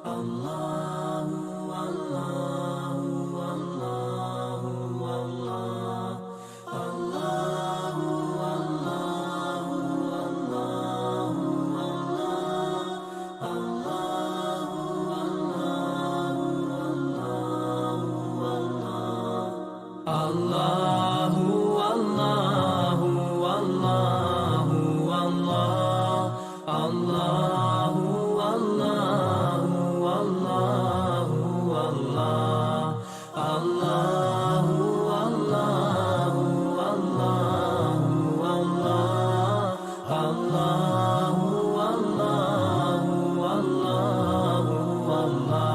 Allahu Allahu Allahu Allah Allahu Allahu Allahu Allah Allahu Allahu Allahu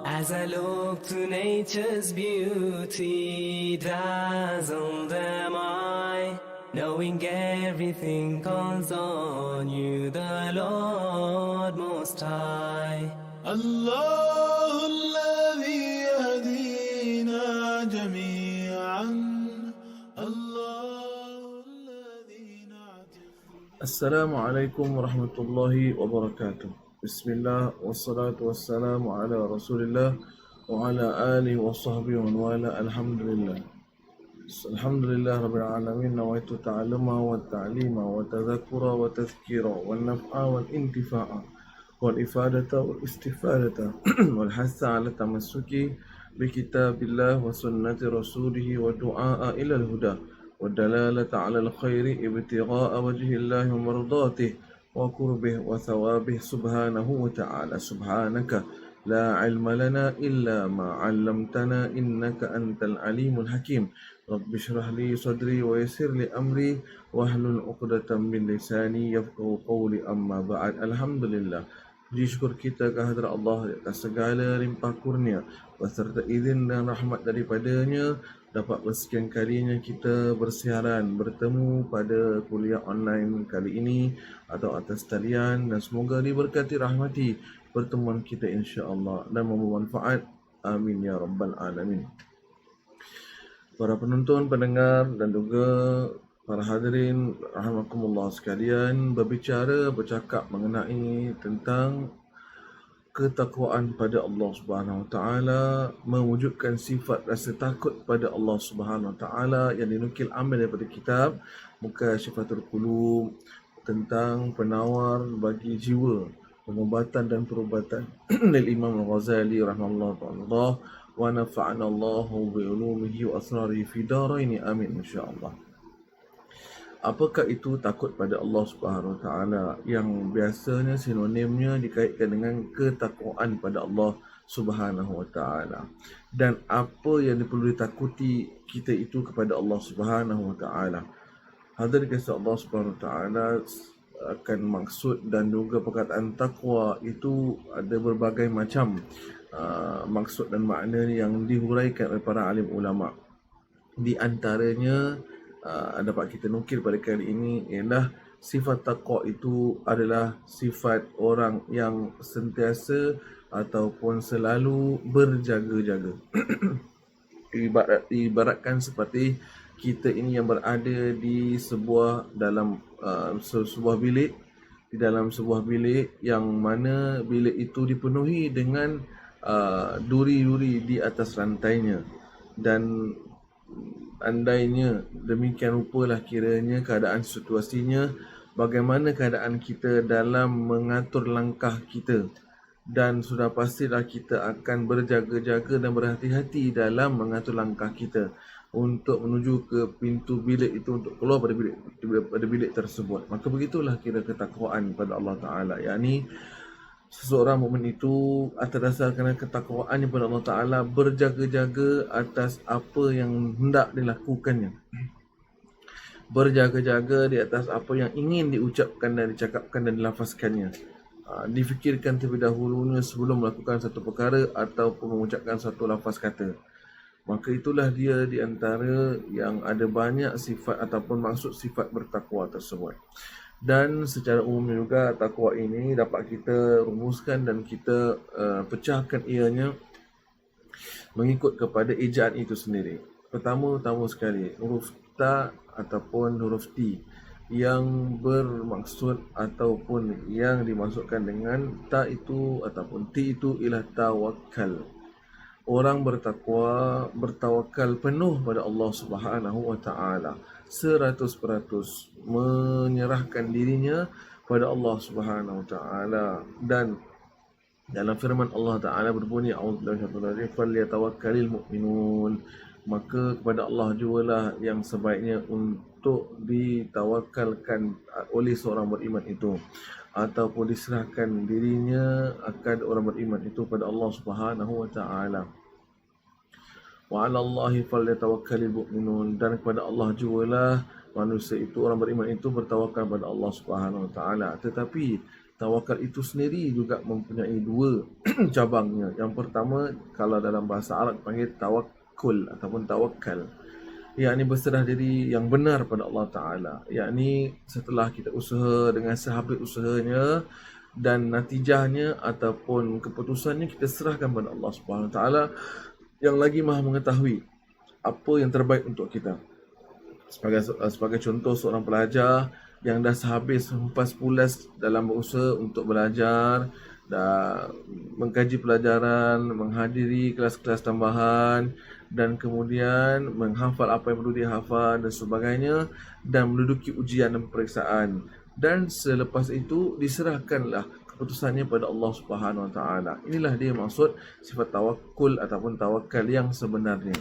As I look to nature's beauty, dazzled am I, knowing everything calls on you, the Lord Most High. الله الذي يهدينا جميعا الله الذي نعتقد. السلام عليكم ورحمة الله وبركاته. بسم الله والصلاة والسلام على رسول الله وعلى آله وصحبه ومن والاه. الحمد لله رب العالمين. نويت التعلم والتعليم والتذكر والتذكير والنفع والانتفاع والإفادة والاستفادة والحث على التمسك بكتاب الله وسنة رسوله والدعاء إلى الهدى والدلالة على الخير ابتغاء وجه الله ومرضاته وقربه وثوابه سبحانه وتعالى. سبحانك لا علم لنا إلا ما علمتنا إنك أنت العليم الحكيم. رب اشرح لي صدري ويسر لي أمري واحلل عقدة من لساني يفقهوا قولي. أما بعد. Alhamdulillah, puji syukur kita kehadrat Allah di atas segala limpah kurnia beserta izin dan rahmat daripadanya dapat bersekian kalinya kita bersiaran bertemu pada kuliah online kali ini atau atas talian, dan semoga diberkati rahmati pertemuan kita insya-Allah dan membawa manfaat. Amin ya rabbal alamin. Para penonton, pendengar dan juga para hadirin rahimakumullah sekalian, bercakap mengenai tentang ketakwaan pada Allah Subhanahu Wa Taala, mewujudkan sifat rasa takut pada Allah Subhanahu Wa Taala yang dinukil ambil daripada kitab Mukashifatul Qulub tentang penawar bagi jiwa, pengobatan dan perubatan dari Imam Al-Ghazali rahimahullah ta'ala, wa nafa'ana Allahu bi ulumihi wa asrarihi fi daraini amin insyaallah. Apakah itu takut pada Allah Subhanahu Wa Taala, yang biasanya sinonimnya dikaitkan dengan ketakwaan pada Allah Subhanahu Wa Taala, dan apa yang perlu ditakuti kita itu kepada Allah Subhanahu Wa Taala. Hadirin kasih Allah Subhanahu Wa Taala, akan maksud dan juga perkataan takwa itu ada berbagai macam maksud dan makna yang dihuraikan oleh para alim ulama. Di antaranya dapat kita nukil pada kali ini ialah sifat takwa itu adalah sifat orang yang sentiasa ataupun selalu berjaga-jaga. Ibaratkan seperti kita ini yang berada di sebuah bilik, di dalam sebuah bilik yang mana bilik itu dipenuhi dengan duri-duri di atas rantainya, dan andainya demikian rupalah kiranya keadaan situasinya, bagaimana keadaan kita dalam mengatur langkah kita, dan sudah pastilah kita akan berjaga-jaga dan berhati-hati dalam mengatur langkah kita untuk menuju ke pintu bilik itu, untuk keluar pada bilik tersebut. Maka begitulah kira ketakwaan pada Allah Ta'ala, yakni seseorang mukmin itu atas dasar kerana ketakwaannya kepada Allah Ta'ala berjaga-jaga atas apa yang hendak dilakukannya, berjaga-jaga di atas apa yang ingin diucapkan dan dicakapkan dan dilafazkannya. Difikirkan terlebih dahulunya sebelum melakukan satu perkara ataupun mengucapkan satu lafaz kata. Maka itulah dia di antara yang ada banyak sifat ataupun maksud sifat bertakwa tersebut. Dan secara umum juga takwa ini dapat kita rumuskan dan kita pecahkan ianya mengikut kepada ejaan itu sendiri. Pertama sekali, huruf ta ataupun huruf ti. yang bermaksud ataupun yang dimasukkan dengan ta itu ataupun ti itu ialah tawakal. Orang bertawakal penuh pada Allah Subhanahu wa taala, 100% menyerahkan dirinya pada Allah Subhanahu wa taala. Dan dalam firman Allah Ta'ala berbunyi, a'udzubillahi minasyaitonir rajim, falyatawakkalul mu'minun. Maka kepada Allah jugalah yang sebaiknya untuk ditawakalkan oleh seorang beriman itu, ataupun diserahkan dirinya akan orang beriman itu pada Allah Subhanahu wa taala. Wa 'alallahi falyatawakkalul mu'minun. Dan kepada Allah jugalah manusia itu, orang beriman itu bertawakal pada Allah Subhanahu wa taala. Tetapi tawakal itu sendiri juga mempunyai dua cabangnya. Yang pertama, kalau dalam bahasa Arab panggil tawakkul ataupun tawakal, yakni berserah diri yang benar pada Allah Ta'ala, yakni setelah kita usaha dengan sehabis usahanya dan natijahnya ataupun keputusannya kita serahkan pada Allah Subhanahu Wa Ta'ala yang lagi maha mengetahui apa yang terbaik untuk kita. Sebagai contoh, seorang pelajar yang dah sehabis hempas pulas dalam berusaha untuk belajar, dah mengkaji pelajaran, menghadiri kelas-kelas tambahan, dan kemudian menghafal apa yang perlu dihafal dan sebagainya, dan menduduki ujian dan peperiksaan. Dan selepas itu diserahkanlah keputusannya pada Allah Subhanahu Wa Taala. Inilah dia maksud sifat tawakul ataupun tawakal yang sebenarnya.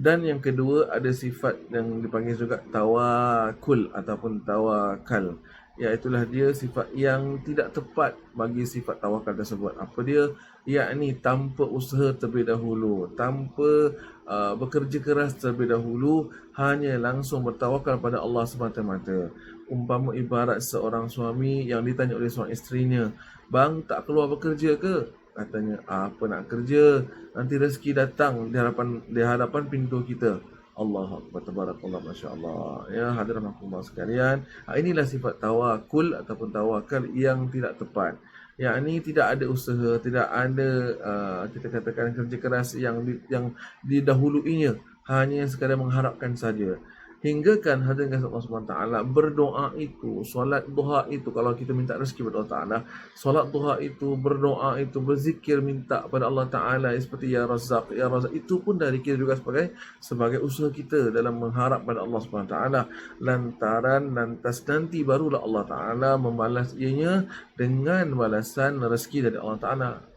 Dan yang kedua, ada sifat yang dipanggil juga tawakul ataupun tawakal, iaitulah dia sifat yang tidak tepat bagi sifat tawakal tersebut. Apa dia? Yakni tanpa usaha terlebih dahulu, tanpa bekerja keras terlebih dahulu, hanya langsung bertawakal pada Allah semata-mata. Umpama ibarat seorang suami yang ditanya oleh seorang isterinya, "Bang, tak keluar bekerja ke?" Katanya, "Apa nak kerja? Nanti rezeki datang di hadapan pintu kita." Allahu Akbar, tabarakallah, masya-Allah. Ya, hadirin rahmatullah sekalian, inilah sifat tawakul ataupun tawakal yang tidak tepat. Yakni tidak ada usaha, tidak ada kita katakan kerja keras yang didahuluinya, hanya sekadar mengharapkan saja. Hingga kan hadirin Allah SWT berdoa itu, solat duha itu, kalau kita minta rezeki pada Allah Ta'ala, solat duha itu, berdoa itu, berzikir minta pada Allah Ta'ala seperti Ya Razzaq, Ya Razzaq, itu pun dari kita juga sebagai usaha kita dalam mengharap pada Allah SWT. Lantas nanti barulah Allah Ta'ala membalas ianya dengan balasan rezeki dari Allah Ta'ala.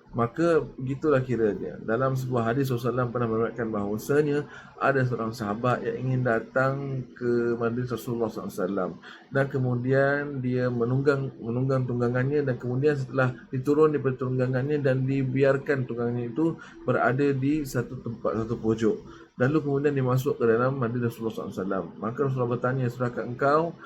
Maka begitulah kiranya. Dalam sebuah hadis Rasulullah pernah meriwayatkan bahawasanya ada seorang sahabat yang ingin datang ke majlis Rasulullah SAW, dan kemudian dia menunggang tunggangannya, dan kemudian setelah diturun daripada tunggangannya dan dibiarkan tunggangannya itu berada di satu tempat, satu pojok, lalu kemudian dia masuk ke dalam majlis Rasulullah SAW. Maka Rasulullah bertanya, "Sudahkah engkau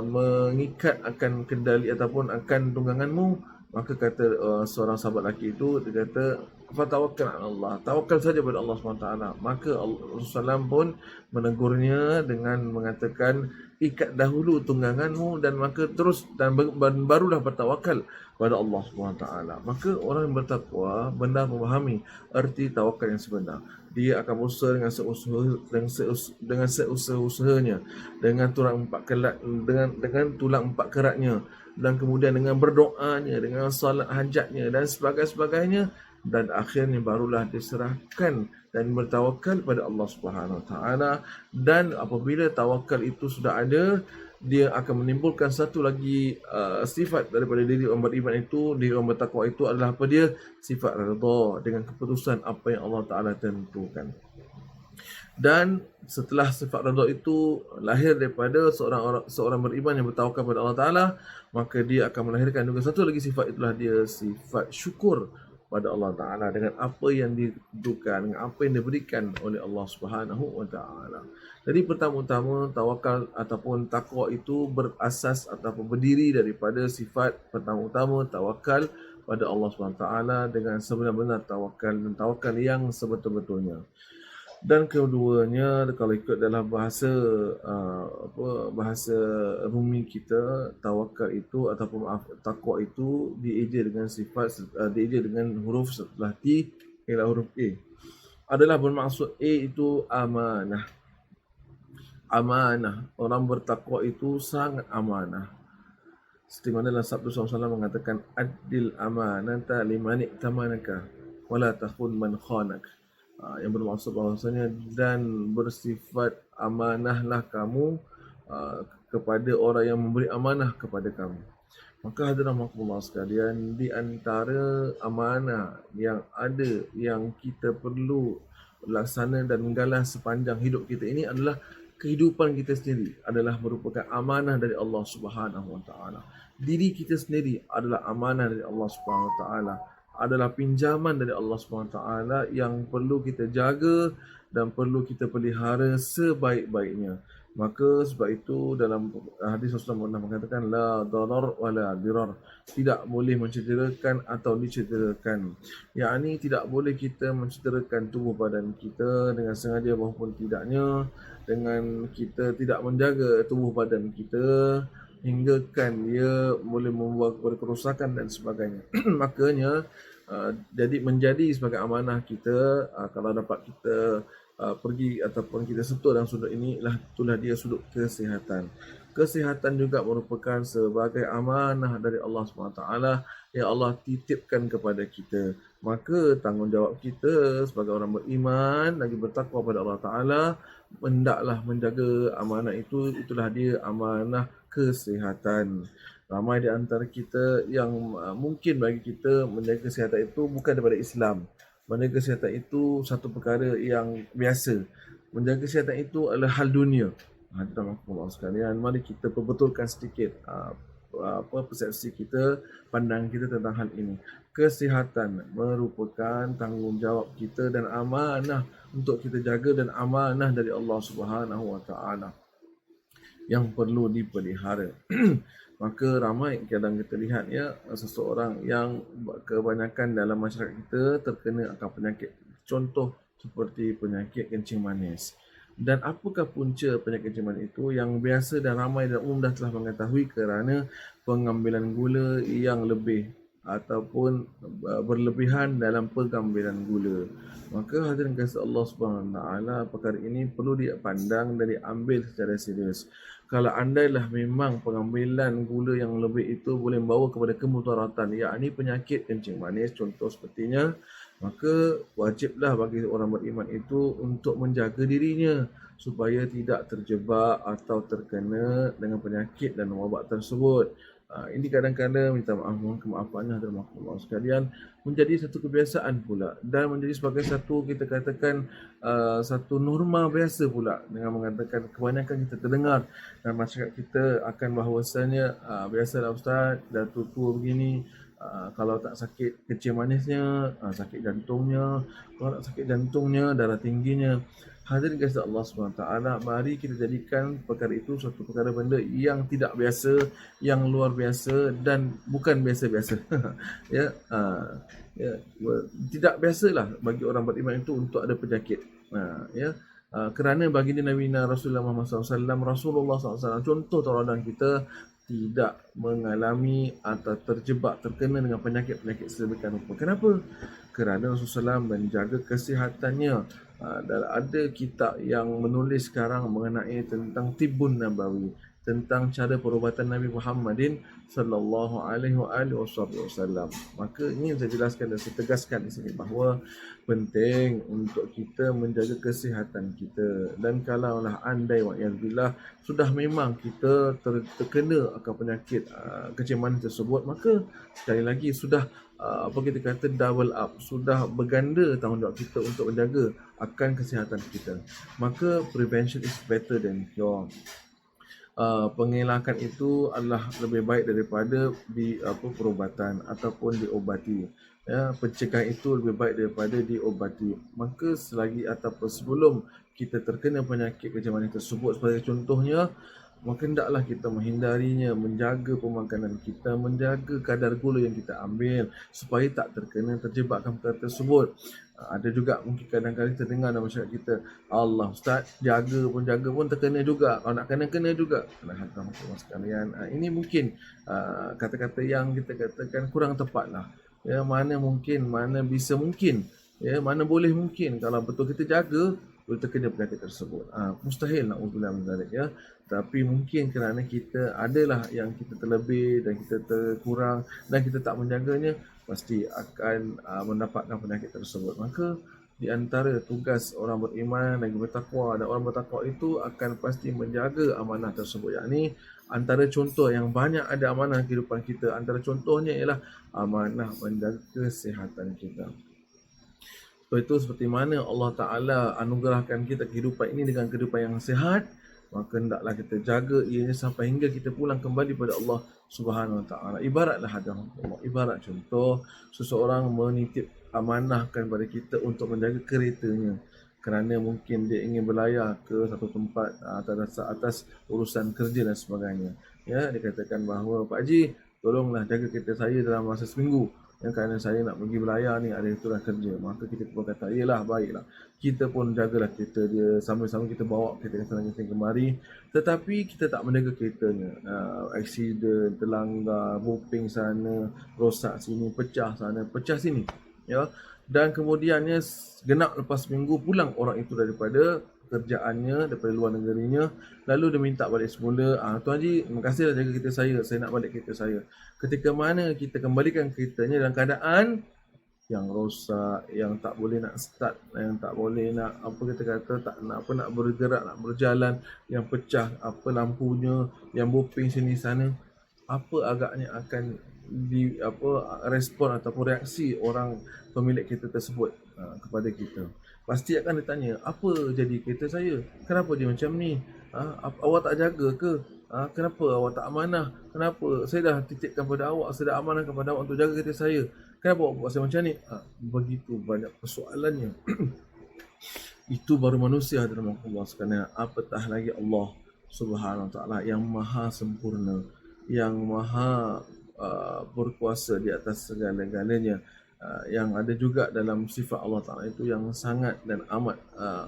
mengikat akan kendali ataupun akan tungganganmu?" Maka kata seorang sahabat lelaki itu, dia kata, "Fatawakkal ala Allah, tawakal saja pada Allah SWT." Maka Rasulullah pun menegurnya dengan mengatakan, "Ikat dahulu tungganganmu dan maka terus dan barulah bertawakal pada Allah SWT." Maka orang yang bertakwa benar memahami arti tawakal yang sebenar. Dia akan berusaha dengan seusaha-usahanya, dengan tulang empat keratnya, dan kemudian dengan berdoanya, dengan salat hajatnya dan sebagainya, dan akhirnya barulah diserahkan dan bertawakal pada Allah Subhanahu Wa Taala. Dan apabila tawakal itu sudah ada, dia akan menimbulkan satu lagi sifat daripada diri orang beriman itu, diri orang bertakwa itu adalah apa dia? Sifat redha dengan keputusan apa yang Allah Taala tentukan. Dan setelah sifat redha itu lahir daripada seorang beriman yang bertawakal pada Allah Ta'ala, maka dia akan melahirkan juga satu lagi sifat, itulah dia sifat syukur pada Allah Ta'ala dengan apa yang diberikan, dengan apa yang diberikan oleh Allah Subhanahu Wa Ta'ala. Jadi pertama-tama tawakal ataupun takwa itu berasas ataupun berdiri daripada sifat pertama-tama tawakal pada Allah Subhanahu Wa Ta'ala dengan sebenar-benar tawakal, dan tawakal yang sebetul-betulnya. Dan keduanya, kalau ikut dalam bahasa bahasa bumi kita, tawakal itu ataupun takwa itu dieja dengan dieja dengan huruf setelah T ialah huruf A. Adalah bermaksud A itu amanah. amanah. Orang bertakwa itu sangat amanah. Seperti mana dalam sabda SAW mengatakan, adil amanata limanik tamanaka wala takhun man khanak. Yang bermaksud bahawasanya, dan bersifat amanahlah kamu kepada orang yang memberi amanah kepada kamu. Maka hadirin rahmatullah sekalian, di antara amanah yang ada yang kita perlu laksana dan menggalang sepanjang hidup kita ini adalah kehidupan kita sendiri adalah merupakan amanah dari Allah Subhanahu Wa Taala. Diri kita sendiri adalah amanah dari Allah Subhanahu Wa Taala, adalah pinjaman dari Allah Subhanahu Wa Taala yang perlu kita jaga dan perlu kita pelihara sebaik-baiknya. Maka sebab itu dalam hadis Rasulullah pernah mengatakan la darar wa la dirar, tidak boleh mencederakan atau dicederakan. Yakni tidak boleh kita mencederakan tubuh badan kita dengan sengaja maupun tidaknya, dengan kita tidak menjaga tubuh badan kita hinggakan dia boleh membuat kerosakan dan sebagainya. Makanya jadi menjadi sebagai amanah kita, kalau dapat kita pergi ataupun kita sentuh dalam sudut ini, itulah dia sudut kesihatan. Kesihatan juga merupakan sebagai amanah dari Allah SWT yang Allah titipkan kepada kita. Maka tanggungjawab kita sebagai orang beriman lagi bertakwa pada Allah Ta'ala, hendaklah menjaga amanah itu. Itulah dia amanah kesihatan. Ramai di antara kita yang mungkin bagi kita menjaga kesihatan itu bukan daripada Islam. Menjaga kesihatan itu satu perkara yang biasa. Menjaga kesihatan itu adalah hal dunia. Hadirin sekalian, mari kita perbetulkan sedikit persepsi kita, pandangan kita tentang hal ini. Kesihatan merupakan tanggungjawab kita dan amanah untuk kita jaga, dan amanah dari Allah Subhanahu Wa Taala yang perlu dipelihara. Maka ramai kadang kita lihat ya, seseorang yang kebanyakan dalam masyarakat kita terkena akan penyakit. Contoh seperti penyakit kencing manis. Dan apakah punca penyakit kencing manis itu? Yang biasa dan ramai dan umum dah telah mengetahui kerana pengambilan gula yang lebih ataupun berlebihan dalam pengambilan gula. Maka hadirin kasih Allah Subhanahu Wa Taala, perkara ini perlu dipandang dan diambil secara serius. Kalau andailah memang pengambilan gula yang lebih itu boleh membawa kepada kemudaratan, yakni penyakit kencing manis contoh sepertinya, maka wajiblah bagi orang beriman itu untuk menjaga dirinya supaya tidak terjebak atau terkena dengan penyakit dan wabak tersebut. Ini kadang-kadang minta maaf, mohon kemaafannya hadirin Allah sekalian, menjadi satu kebiasaan pula dan menjadi sebagai satu, kita katakan satu norma biasa pula, dengan mengatakan kebanyakan kita terdengar dan masyarakat kita akan bahawasanya biasalah ustaz, dah tua begini, kalau tak sakit kencing manisnya, sakit jantungnya, kalau tak sakit jantungnya, darah tingginya. Hadirin kasih Allah SWT, mari kita jadikan perkara itu suatu perkara benda yang tidak biasa, yang luar biasa dan bukan biasa-biasa. Ya, tidak biasalah bagi orang beriman itu untuk ada penyakit. Ya, kerana baginda Nabi Rasulullah Muhammad SAW, Rasulullah SAW contoh tauladan kita, tidak mengalami atau terjebak terkena dengan penyakit-penyakit sedemikian rupa. Kenapa? Kerana Rasulullah SAW menjaga kesihatannya. Dan ada kitab yang menulis sekarang mengenai tentang Tibbun Nabawi, tentang cara perubatan Nabi Muhammadin sallallahu alaihi wasallam. Maka ini saya jelaskan dan saya tegaskan di sini bahawa penting untuk kita menjaga kesihatan kita. Dan kalaulah andai wa'iyadzubillah sudah memang kita terkena akan penyakit kencing manis tersebut, maka sekali lagi sudah kita kata double up, sudah berganda tanggungjawab kita untuk menjaga akan kesihatan kita. Maka prevention is better than cure. Pengelakkan itu adalah lebih baik daripada perubatan ataupun diobati. Ya, pencegahan itu lebih baik daripada diobati. Maka selagi ataupun sebelum kita terkena penyakit kencing manis tersebut sebagai contohnya, maka hendaklah kita menghindarinya, menjaga pemakanan kita, menjaga kadar gula yang kita ambil supaya tak terjebakkan perkara tersebut. Ada juga mungkin kadang-kadang kita dengar dalam masyarakat kita, Allah Ustaz, jaga pun terkena juga, kalau nak kena juga. Alhamdulillah sekalian, ini mungkin kata-kata yang kita katakan kurang tepat lah. Ya, mana mungkin, mana bisa mungkin, ya, mana boleh mungkin. Kalau betul kita jaga, boleh terkena penyakit tersebut. Mustahil na'udzubillah min zalik, ya. Tapi mungkin kerana kita adalah yang kita terlebih dan kita terkurang dan kita tak menjaganya, pasti akan mendapatkan penyakit tersebut. Maka di antara tugas orang beriman dan bertakwa, dan orang bertakwa itu akan pasti menjaga amanah tersebut. Yakni antara contoh yang banyak ada amanah kehidupan kita, antara contohnya ialah amanah menjaga kesihatan kita. Sebab itu seperti mana Allah Ta'ala anugerahkan kita kehidupan ini dengan kehidupan yang sihat, maka hendaklah kita jaga ianya sampai hingga kita pulang kembali pada Allah Subhanahu Wa Ta'ala. Ibaratlah ada Allah, ibarat contoh seseorang menitip amanahkan pada kita untuk menjaga keretanya, kerana mungkin dia ingin berlayar ke satu tempat atas urusan kerja dan sebagainya. Ya, dia katakan bahawa, Pak Haji, tolonglah jaga kereta saya dalam masa seminggu. Yang kerana saya nak pergi berlayar ni, ada itulah kerja. Maka kita pun kata, yelah, baiklah. Kita pun jagalah kereta dia, sama-sama kita bawa kereta ke sana kemari. Tetapi kita tak menjaga keretanya. Aksiden, terlanggar, bopeng sana, rosak sini, pecah sana, pecah sini. Ya, dan kemudiannya genap lepas seminggu pulang orang itu daripada kerjaannya, daripada luar negerinya, lalu dia minta balik semula. Tuan Haji, terima kasihlah jaga kereta saya nak balik kereta saya. Ketika mana kita kembalikan keretanya dalam keadaan yang rosak, yang tak boleh nak start, yang tak boleh nak tak nak bergerak, nak berjalan, yang pecah lampunya, yang bopeng sini sana, apa agaknya akan respon ataupun reaksi orang pemilik kereta tersebut kepada kita? Pasti akan ditanya, apa jadi kereta saya? Kenapa dia macam ni? Awak tak jaga ke? Kenapa awak tak amanah? Kenapa saya dah titipkan pada awak, saya dah amanah kepada awak untuk jaga kereta saya? Kenapa awak buat saya macam ni? Begitu banyak persoalannya. Itu baru manusia dalam Allah sekalian. Apatah lagi Allah Subhanahu Wa Taala yang maha sempurna, yang maha berkuasa di atas segala-galanya, yang ada juga dalam sifat Allah Ta'ala itu yang sangat dan amat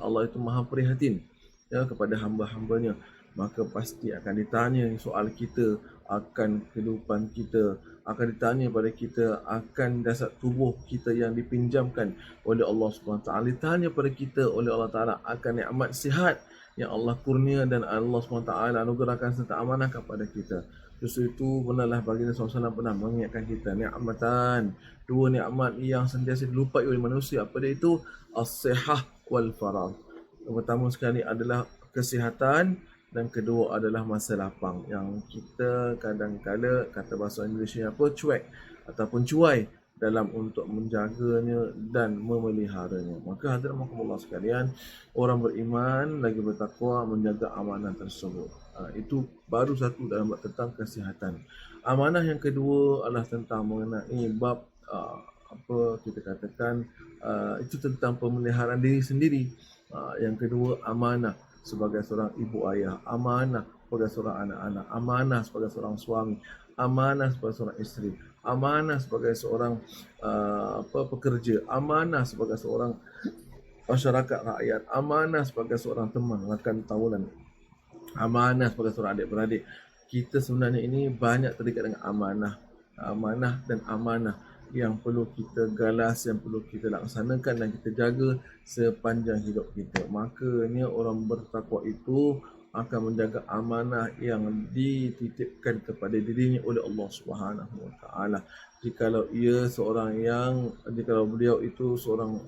Allah itu maha prihatin, ya, kepada hamba-hambanya. Maka pasti akan ditanya soal kita, akan kehidupan kita, akan ditanya pada kita akan jasad tubuh kita yang dipinjamkan oleh Allah Subhanahu Wa Taala, ditanya pada kita oleh Allah Ta'ala akan nikmat sihat yang Allah kurnia dan Allah Subhanahu Wa Taala anugerahkan serta amanah kepada kita. Justru itu benarlah baginda SAW pernah mengingatkan kita nikmatan, dua nikmat yang sentiasa dilupai oleh manusia. Apa dia itu? As-sihah wal faragh. Yang pertama sekali adalah kesihatan, dan kedua adalah masa lapang, yang kita kadang-kala kata bahasa Inggerisnya cuek ataupun cuai dalam untuk menjaganya dan memeliharanya. Maka hadirin rahimakumullah sekalian, orang beriman lagi bertakwa menjaga amanah tersebut. Itu baru satu dalam bab tentang kesihatan. Amanah yang kedua adalah tentang mengenai bab kita katakan itu tentang pemeliharaan diri sendiri. Yang kedua, amanah sebagai seorang ibu ayah, amanah sebagai seorang anak-anak, amanah sebagai seorang suami, amanah sebagai seorang isteri, amanah sebagai seorang pekerja, amanah sebagai seorang masyarakat rakyat, amanah sebagai seorang teman rakan tawulan, amanah sebagai seorang adik-beradik. Kita sebenarnya ini banyak terikat dengan amanah dan amanah yang perlu kita galas, yang perlu kita laksanakan dan kita jaga sepanjang hidup kita. Makanya orang bertakwa itu akan menjaga amanah yang dititipkan kepada dirinya oleh Allah Subhanahu Wa Taala. Jikalau beliau itu seorang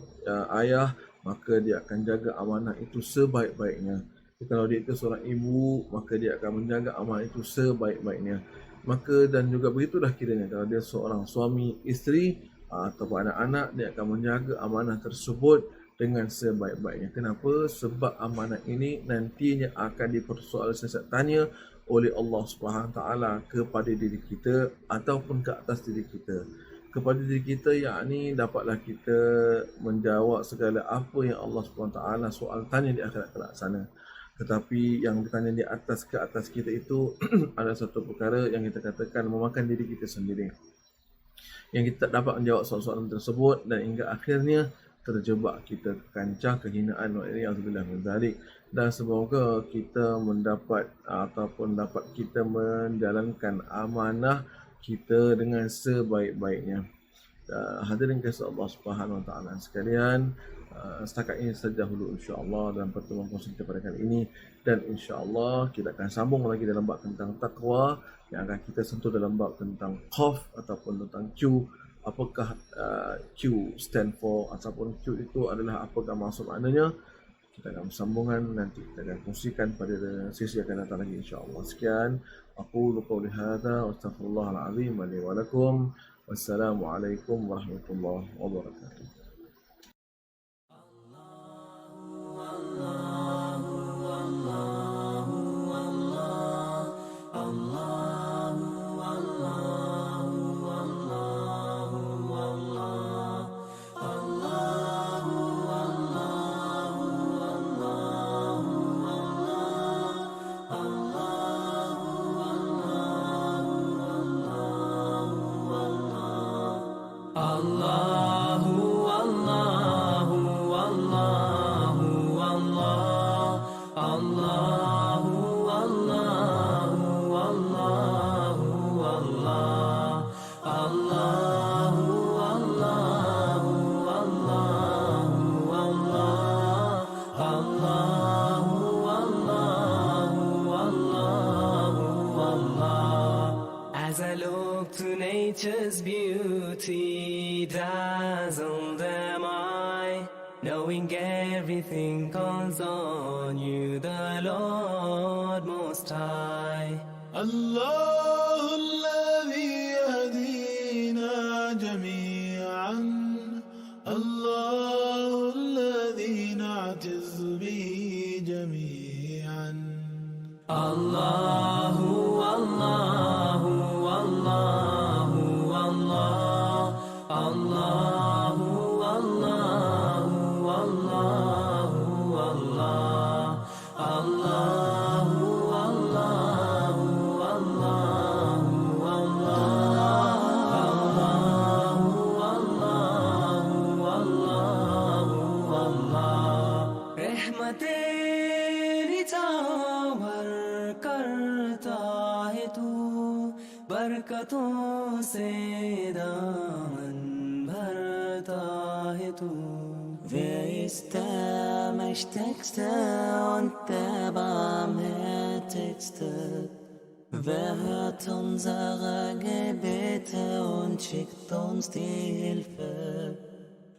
ayah, maka dia akan jaga amanah itu sebaik-baiknya. Kalau dia itu seorang ibu, maka dia akan menjaga amanah itu sebaik-baiknya. Maka dan juga begitulah kiranya kalau dia seorang suami, isteri ataupun anak-anak, dia akan menjaga amanah tersebut dengan sebaik-baiknya. Kenapa? Sebab amanah ini nantinya akan dipersoalkan oleh Allah Subhanahu Taala kepada diri kita ataupun ke atas diri kita. Kepada diri kita, yakni dapatlah kita menjawab segala apa yang Allah Subhanahu Taala soal tanya di akhirat kelak sana. Tetapi yang ditanya di atas ke atas kita itu ada satu perkara yang kita katakan memakan diri kita sendiri, yang kita tak dapat menjawab soalan-soalan tersebut, dan hingga akhirnya terjebak kita ke kancah kehinaan wa'iyadzubillah min dzalik. Dan semoga kita mendapat ataupun dapat kita menjalankan amanah kita dengan sebaik-baiknya. Hadirin kasih Allah Subhanahu Wa Taala sekalian, setakat ini saja dulu insya-Allah dalam pertemuan kongsi kita pada kali ini, dan insya-Allah kita akan sambung lagi dalam bab tentang takwa yang akan kita sentuh dalam bab tentang Qaf ataupun tentang Q. Apakah Q stand for ataupun Q itu adalah apakah maksud maknanya. Kita akan sambungan nanti kita akan kongsikan pada sesi akan datang lagi insya-Allah. Sekian aku qauli hadza wa astaghfirullahal azim li wa lakum. Wassalamualaikum warahmatullahi wabarakatuh. As I look to nature's beauty, dazzled am I, knowing everything calls on you, the Lord Most High. الله الذي يهدينا جميعا، الله الذي نعتز به جميعا. الله الله الله الله الله الله الله الله الله तेरी चावर करता है तू, बरकतों से दामन भरता है तू. Wer ist der Mächtigste und der Barmherzigste? Wer hört unsere Gebete und schickt uns die Hilfe?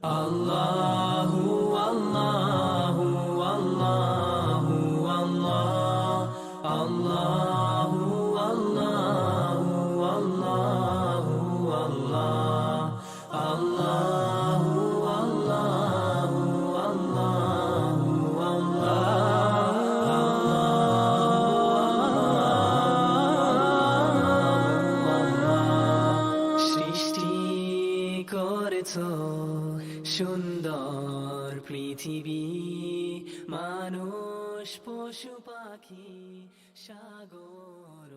Allahu, Allahu, Allahu, Allah, Allahu, Allahu, Allahu, Allah, Allahu, Allahu, Allahu, Allah. সৃষ্টি করেছো সুন্দর পৃথিবী, মানুষ পশু পাখি সাগর